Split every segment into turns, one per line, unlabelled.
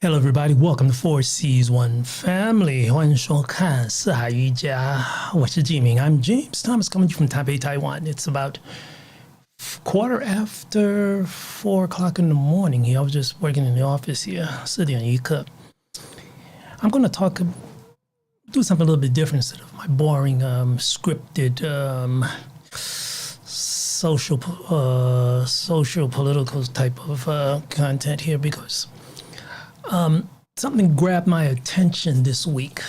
Hello, everybody. Welcome to Four Seas One Family. 欢迎收看四海一家，我是纪明. I'm James Thomas coming to you from Taipei, Taiwan. It's about quarter after 4 o'clock in the morning here. I was just working in the office here. 4点一刻. I'm going to do something a little bit different instead of my boring, scripted, social political type of content here because something grabbed my attention this week,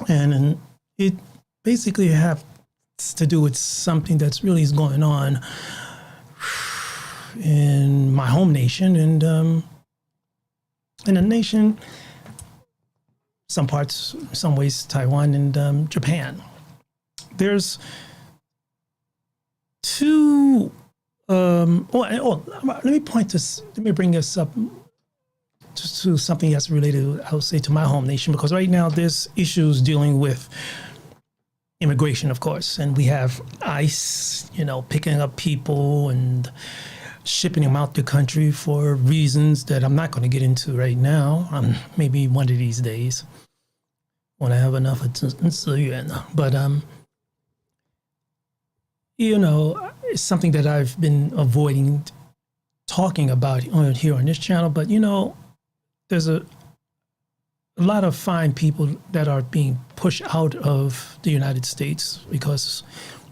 and it basically has to do with something that's really going on in my home nation and in a nation, some parts, some ways, Taiwan and Japan. There's two. Let me bring this up to something that's related, I would say, to my home nation, because right now there's issues dealing with immigration, of course, and we have ICE, picking up people and shipping them out the country for reasons that I'm not going to get into right now. Maybe one of these days when I have enough but it's something that I've been avoiding talking about here on this channel, but there's a lot of fine people that are being pushed out of the United States because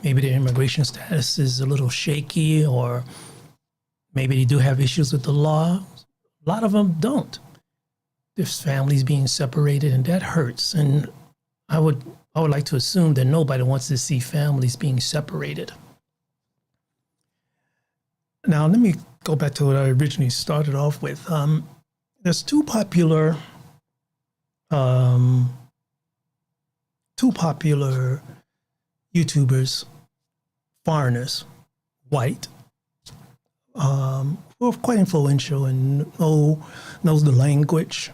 maybe their immigration status is a little shaky, or maybe they do have issues with the law. A lot of them don't. There's families being separated, and that hurts. And I would like to assume that nobody wants to see families being separated. Now, let me go back to what I originally started off with. There's two popular YouTubers, foreigners, white, who are quite influential and knows the language,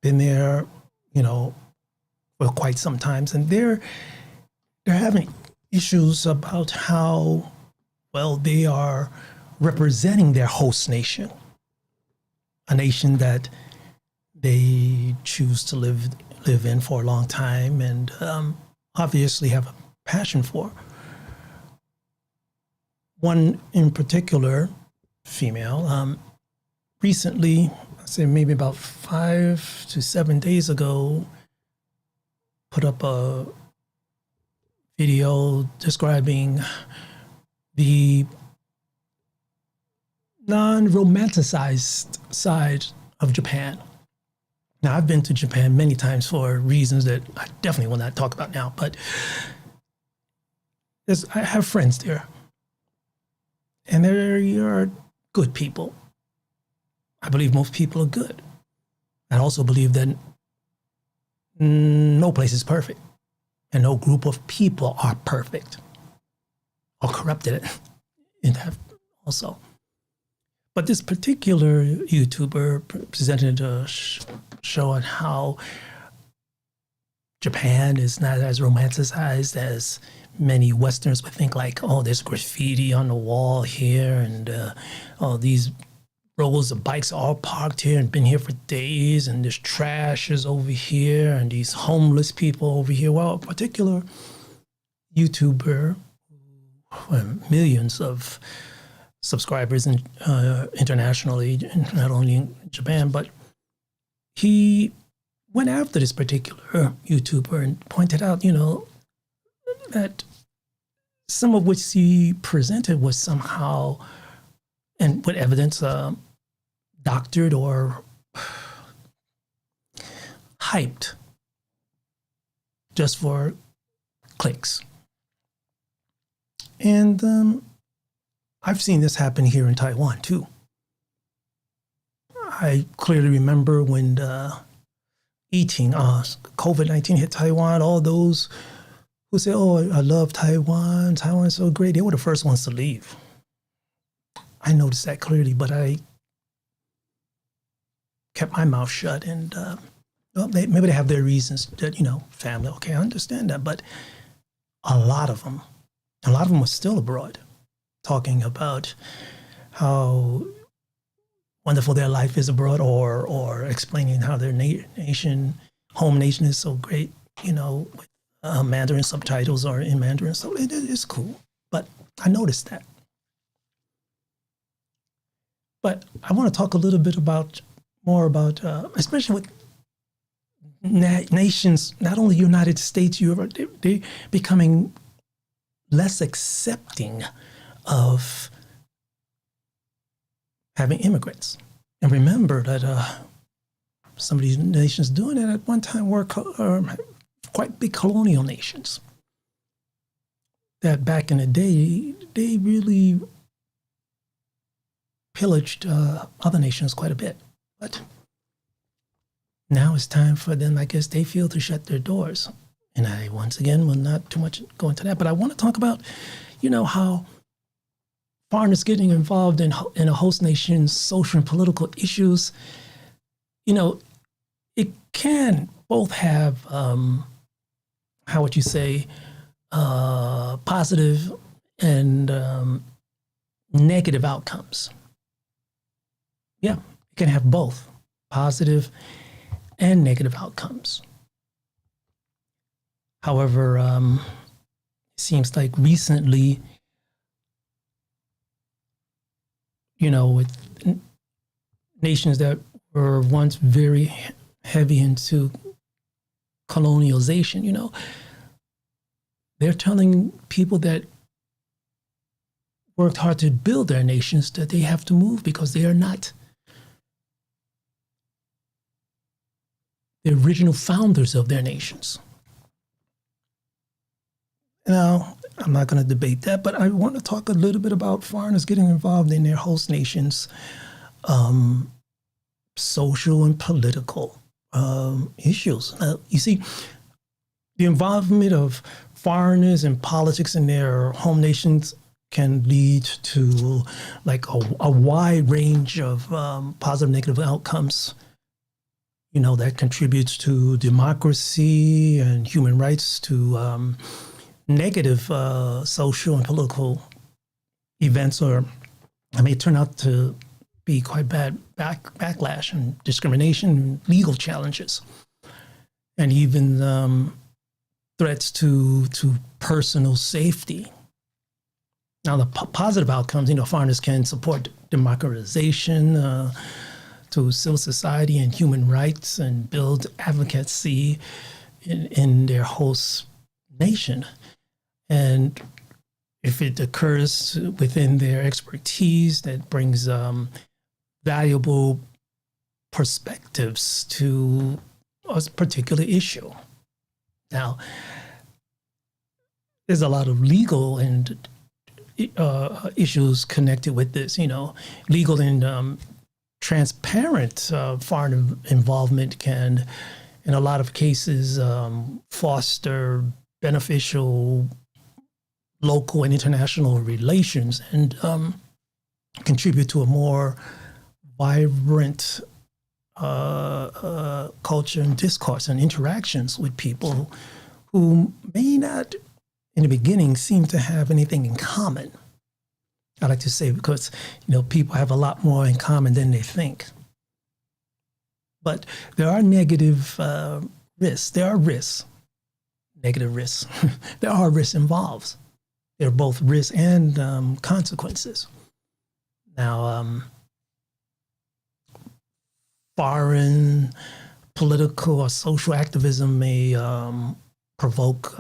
been there, for quite some times, and they're having issues about how well they are representing their host nation, a nation that they choose to live in for a long time and obviously have a passion for. One in particular, female, recently, I'd say maybe about 5 to 7 days ago, put up a video describing the non-romanticized side of Japan. Now, I've been to Japan many times for reasons that I definitely will not talk about now, but I have friends there, and they are good people. I believe most people are good. I also believe that no place is perfect, and no group of people are perfect or corrupted in that also. But this particular YouTuber presented a show on how Japan is not as romanticized as many Westerners would think, like, oh, there's graffiti on the wall here, and oh, these rows of bikes are all parked here and been here for days, and there's trash is over here, and these homeless people over here. Well, a particular YouTuber, millions of subscribers internationally, not only in Japan, but he went after this particular YouTuber and pointed out, that some of which he presented was somehow, and with evidence, doctored or hyped just for clicks. And I've seen this happen here in Taiwan too. I clearly remember when COVID-19 hit Taiwan, all those who say, oh, I love Taiwan, Taiwan's so great, they were the first ones to leave. I noticed that clearly, but I kept my mouth shut, and maybe they have their reasons that, family, okay, I understand that, but a lot of them were still abroad, talking about how wonderful their life is abroad, or explaining how their home nation is so great, with Mandarin subtitles or in Mandarin. So it is cool. But I noticed that. But I want to talk a little bit more about, especially with nations, not only United States, Europe, they becoming less accepting of having immigrants. And remember that some of these nations doing it at one time were quite big colonial nations. That back in the day, they really pillaged other nations quite a bit. But now it's time for them, I guess they feel, to shut their doors. And I, once again, will not too much go into that, but I want to talk about, how foreigners getting involved in a host nation's social and political issues. It can both have, how would you say, positive and negative outcomes. Yeah, it can have both positive and negative outcomes. However, it seems like recently, with nations that were once very heavy into colonialization, they're telling people that worked hard to build their nations that they have to move because they are not the original founders of their nations. Now, I'm not going to debate that, but I want to talk a little bit about foreigners getting involved in their host nations' social and political issues. Now, you see, the involvement of foreigners in politics in their home nations can lead to like a wide range of positive, negative outcomes, that contributes to democracy and human rights, to negative social and political events, or it may turn out to be quite bad backlash and discrimination, legal challenges, and even threats to personal safety. Now, the positive outcomes, foreigners can support democratization to civil society and human rights, and build advocacy in their host nation. And if it occurs within their expertise, that brings valuable perspectives to a particular issue. Now, there's a lot of legal and issues connected with this. Legal and transparent foreign involvement can, in a lot of cases, foster beneficial local and international relations, and contribute to a more vibrant culture and discourse and interactions with people who may not, in the beginning, seem to have anything in common. I like to say, because people have a lot more in common than they think. But there are negative risks. There are risks, negative risks. There are risks involved. There are both risks and consequences. Now, foreign political or social activism may provoke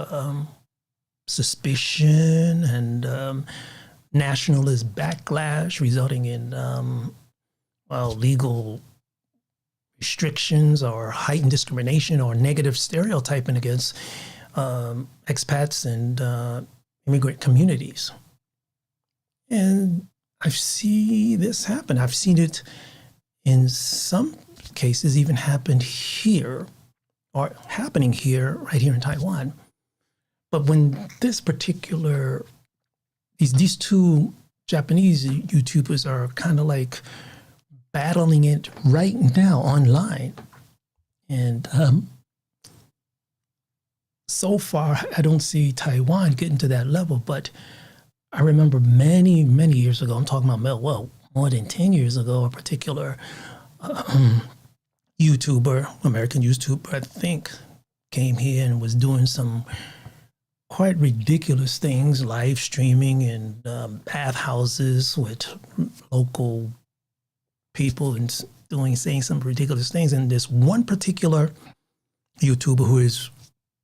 suspicion and nationalist backlash, resulting in legal restrictions or heightened discrimination or negative stereotyping against expats and immigrant communities. And I've seen this happen. I've seen it in some cases even happening here right here in Taiwan. But when these two Japanese YouTubers are kind of like battling it right now online. And so far, I don't see Taiwan getting to that level. But I remember many, many years ago, I'm talking about, more than 10 years ago, a particular YouTuber, American YouTuber, I think, came here and was doing some quite ridiculous things, live streaming in bathhouses with local people and saying some ridiculous things. And this one particular YouTuber who is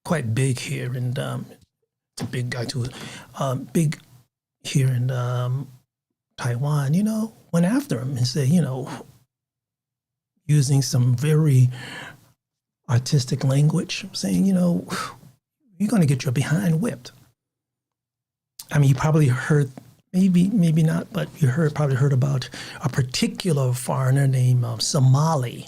quite big here, and it's a big guy too, big here in Taiwan, went after him and said, using some very artistic language, saying, you're going to get your behind whipped. You probably heard, maybe not, but you probably heard about a particular foreigner named Somali.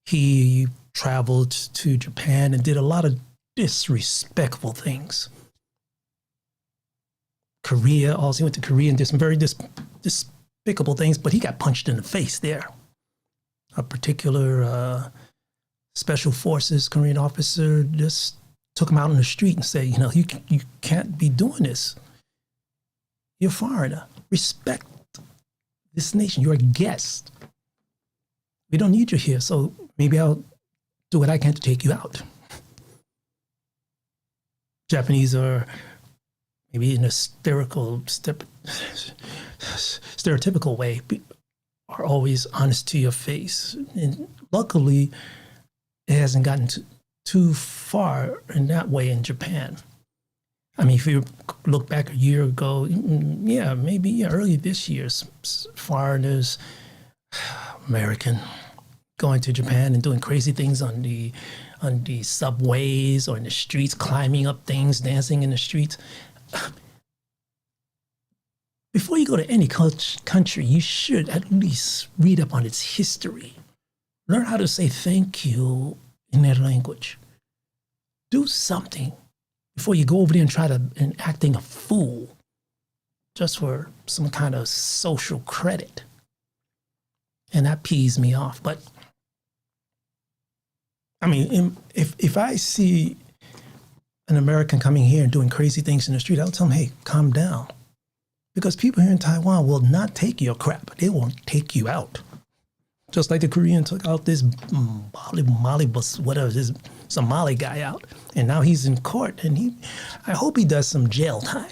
He traveled to Japan and did a lot of disrespectful things. Korea, also he went to Korea and did some very despicable things, but he got punched in the face there. A particular special forces Korean officer just took him out on the street and said, you can't be doing this. You're a foreigner. Respect this nation. You're a guest. We don't need you here, so maybe I'll do what I can to take you out. Japanese are maybe in a stereotypical way, are always honest to your face. And luckily, it hasn't gotten too far in that way in Japan. If you look back a year ago, early this year, foreigners, American, going to Japan and doing crazy things on the subways or in the streets, climbing up things, dancing in the streets. Before you go to any country, you should at least read up on its history. Learn how to say thank you in their language. Do something before you go over there and try to and acting a fool just for some kind of social credit. And that pees me off. But I mean, if I see an American coming here and doing crazy things in the street, I'll tell them, hey, calm down. Because people here in Taiwan will not take your crap. They will take you out. Just like the Korean took out this this Somali guy out. And now he's in court. And I hope he does some jail time.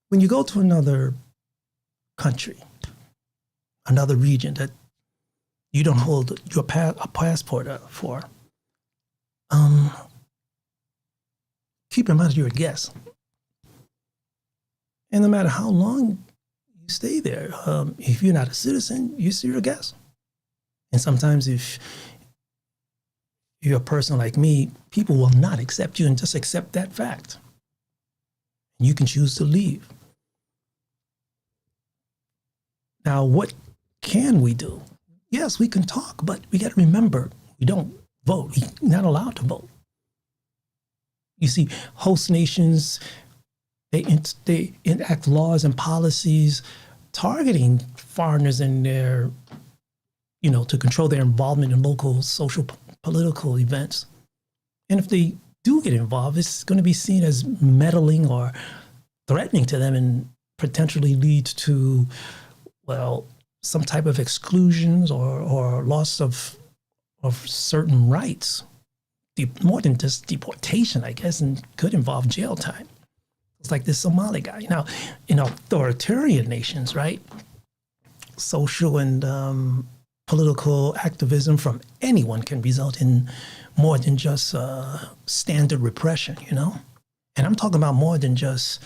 When you go to another country, another region that you don't hold a passport for, keep in mind you're a guest. And no matter how long you stay there, if you're not a citizen, you're a guest. And sometimes if you're a person like me, people will not accept you and just accept that fact. You can choose to leave. Now, what can we do? Yes, we can talk, but we got to remember, we don't vote. We're not allowed to vote. You see, host nations, they enact laws and policies targeting foreigners and their, to control their involvement in local social political events. And if they do get involved, it's going to be seen as meddling or threatening to them and potentially lead to, some type of exclusions or loss of certain rights. More than just deportation, I guess, and could involve jail time. It's like this Somali guy. Now, in authoritarian nations, right, social and political activism from anyone can result in more than just standard repression, And I'm talking about more than just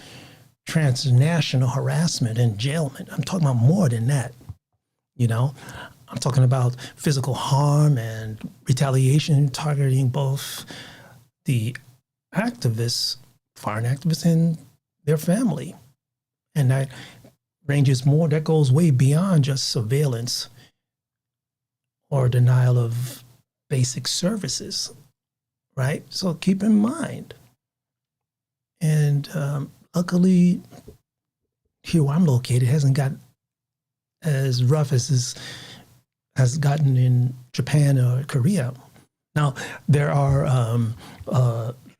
transnational harassment and jailment. I'm talking about more than that, I'm talking about physical harm and retaliation targeting both the activists, foreign activists, and their family. And that goes way beyond just surveillance or denial of basic services, right? So keep in mind. And luckily, here where I'm located, hasn't got as rough as has gotten in Japan or Korea. Now, there are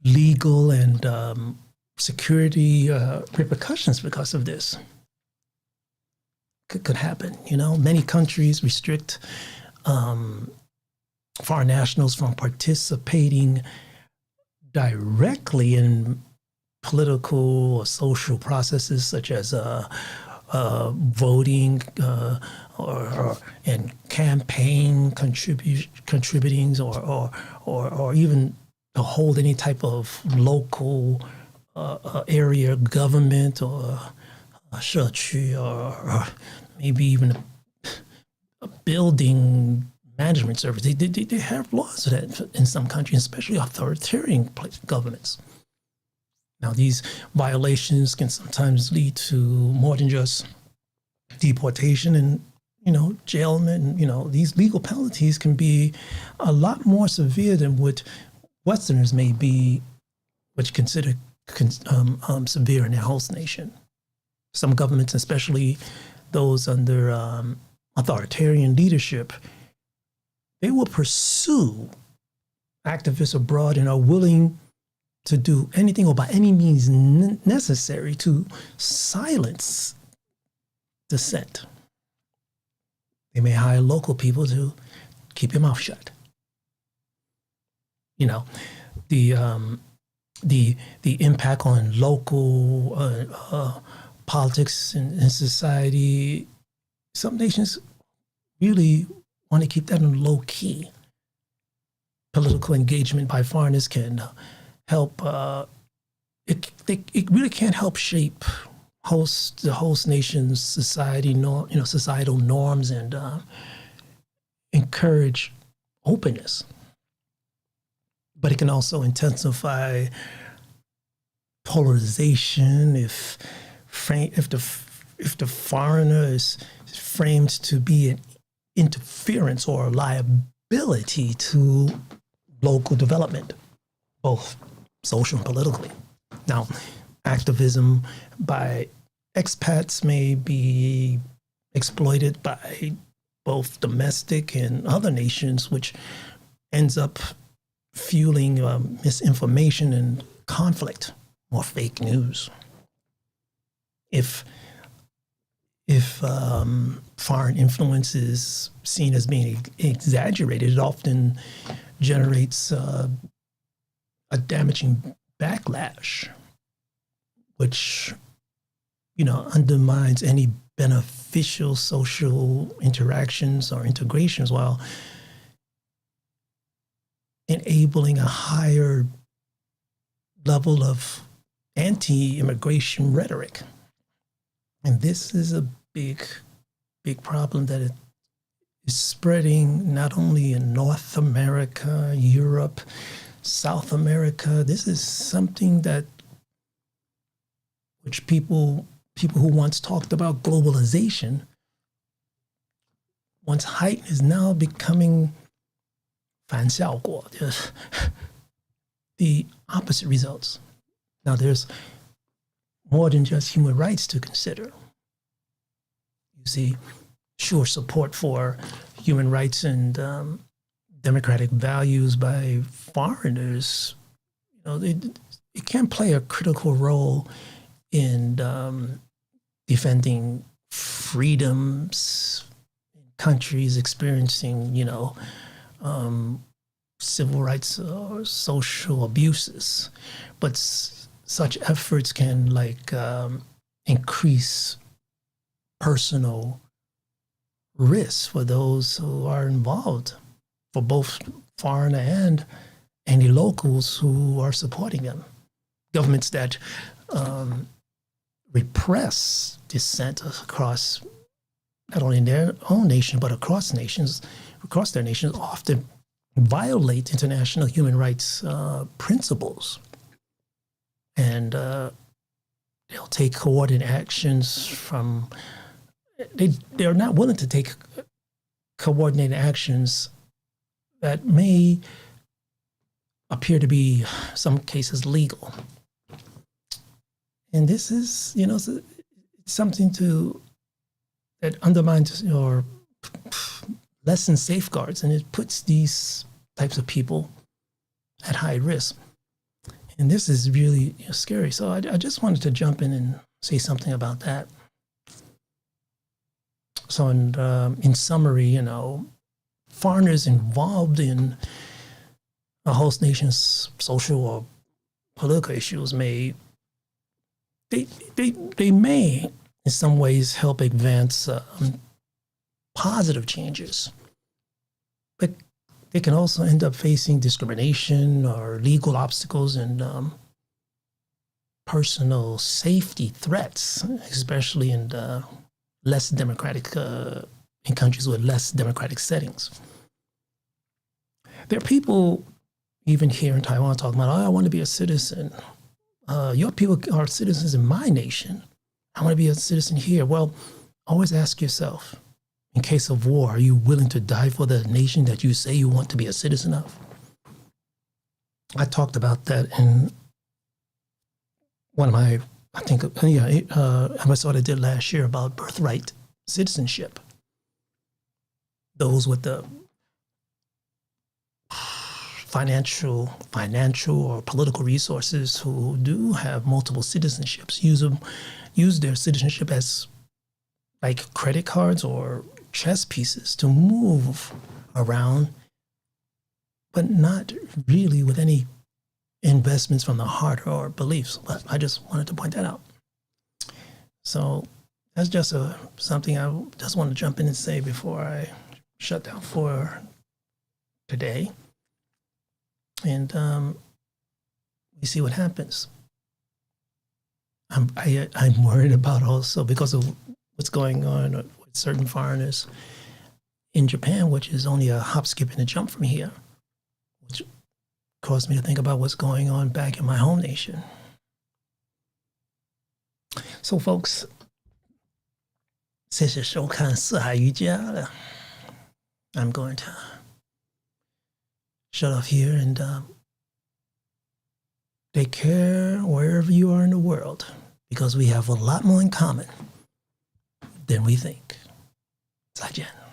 legal and security repercussions because of this. Could happen, Many countries restrict foreign nationals from participating directly in political or social processes such as voting and campaign contributing or even to hold any type of local area government or a 社区 or maybe even a building management service. They have laws of that in some countries, especially authoritarian governments. Now, these violations can sometimes lead to more than just deportation and, jailment. And, these legal penalties can be a lot more severe than what Westerners may be, which consider severe in their host nation. Some governments, especially those under authoritarian leadership, they will pursue activists abroad and are willing to do anything or by any means necessary to silence dissent. They may hire local people to keep your mouth shut. The impact on local politics and society. Some nations really want to keep that on low key. Political engagement by foreigners can help. It really can't help shape the host nation's societal norms and encourage openness. But it can also intensify polarization if the foreigner is framed to be an interference or a liability to local development, both social and politically. Now, activism by expats may be exploited by both domestic and other nations, which ends up fueling misinformation and conflict or fake news. If foreign influence is seen as being exaggerated, it often generates a damaging backlash, which undermines any beneficial social interactions or integrations, while enabling a higher level of anti-immigration rhetoric. And this is a big problem that is spreading not only in North America, Europe, South America. This is something which people who once talked about globalization, once heightened, is now becoming 反效果, the opposite results. Now, there's more than just human rights to consider. You see, sure, support for human rights and democratic values by foreigners, it can play a critical role in defending freedoms in countries experiencing, civil rights or social abuses. But such efforts can increase personal risks for those who are involved, for both foreigner and any locals who are supporting them. Governments that repress dissent across not only in their own nation but across their nations, often violate international human rights principles. And they'll take coordinated actions they're not willing to take coordinated actions that may appear to be, in some cases, legal. And this is, something that undermines or lessens safeguards, and it puts these types of people at high risk. And this is really scary. So I just wanted to jump in and say something about that. So in summary, foreigners involved in a host nation's social or political issues may in some ways help advance positive changes, but they can also end up facing discrimination or legal obstacles and personal safety threats, especially in less democratic in countries with less democratic settings. There are people even here in Taiwan talking about, I want to be a citizen. Your people are citizens in my nation. I want to be a citizen here. Well, always ask yourself, in case of war, are you willing to die for the nation that you say you want to be a citizen of? I talked about that in one of my, episode I did last year about birthright citizenship. Those with the financial or political resources who do have multiple citizenships use their citizenship as like credit cards or chess pieces to move around, but not really with any investments from the heart or beliefs. But I just wanted to point that out. So that's just something I just want to jump in and say before I shut down for today. And we see what happens. I'm worried about also because of what's going on with certain foreigners in Japan, which is only a hop, skip, and a jump from here, which caused me to think about what's going on back in my home nation. So, folks, 谢谢收看四海瑜伽了. I'm going to shut off here and Take care wherever you are in the world, because we have a lot more in common than we think. 再见。